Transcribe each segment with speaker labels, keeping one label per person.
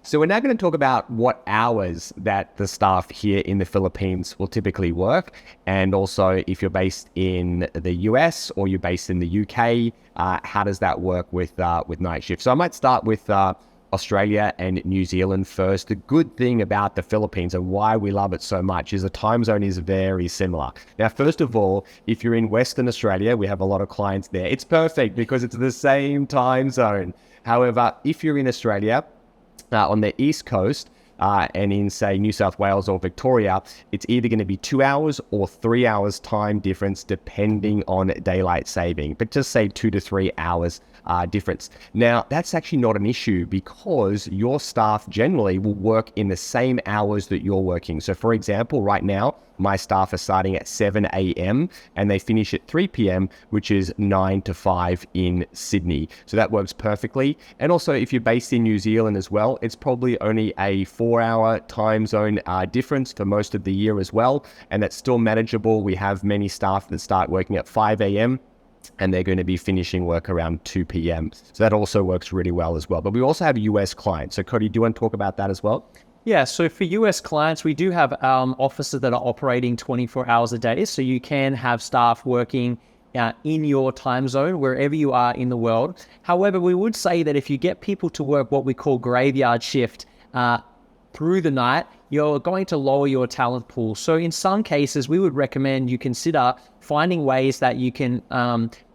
Speaker 1: So we're now going to talk about what hours that the staff here in the Philippines will typically work. And also if you're based in the US or you're based in the UK, how does that work with night shift? So I might start with Australia and New Zealand first. The good thing about the Philippines and why we love it so much is the time zone is very similar. Now, first of all, if you're in Western Australia, we have a lot of clients there. It's perfect because it's the same time zone. However, if you're in Australia, on the East Coast, and in, say, New South Wales or Victoria, it's either going to be 2 hours or 3 hours time difference, depending on daylight saving, but just say 2 to 3 hours difference. Now, that's actually not an issue because your staff generally will work in the same hours that you're working. So, for example, right now, my staff are starting at 7 a.m. and they finish at 3 p.m., which is 9 to 5 in Sydney. So that works perfectly. And also, if you're based in New Zealand as well, it's probably only a 4-hour time zone difference for most of the year as well. And that's still manageable. We have many staff that start working at 5 a.m. and they're going to be finishing work around 2 p.m. So that also works really well as well. But we also have US clients. So Cody, do you want to talk about that as well?
Speaker 2: Yeah, so for US clients, we do have offices that are operating 24 hours a day. So you can have staff working in your time zone, wherever you are in the world. However, we would say that if you get people to work what we call graveyard shift through the night, you're going to lower your talent pool. So in some cases, we would recommend you consider finding ways that you can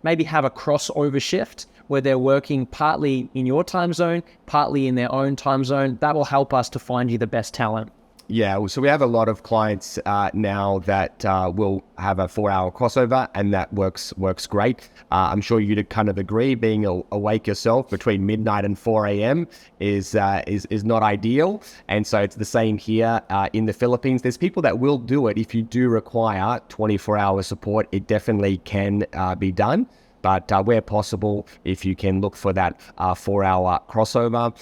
Speaker 2: maybe have a crossover shift where they're working partly in your time zone, partly in their own time zone. That will help us to find you the best talent.
Speaker 1: Yeah, so we have a lot of clients now that will have a 4-hour crossover, and that works great. I'm sure you'd kind of agree, being awake yourself between midnight and 4 a.m. is not ideal. And so it's the same here in the Philippines. There's people that will do it. If you do require 24-hour support, it definitely can be done. But where possible, if you can look for that 4-hour crossover,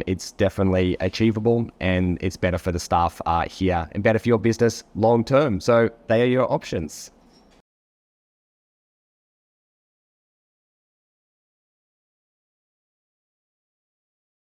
Speaker 1: it's definitely achievable, and it's better for the staff here and better for your business long term. So they are your options.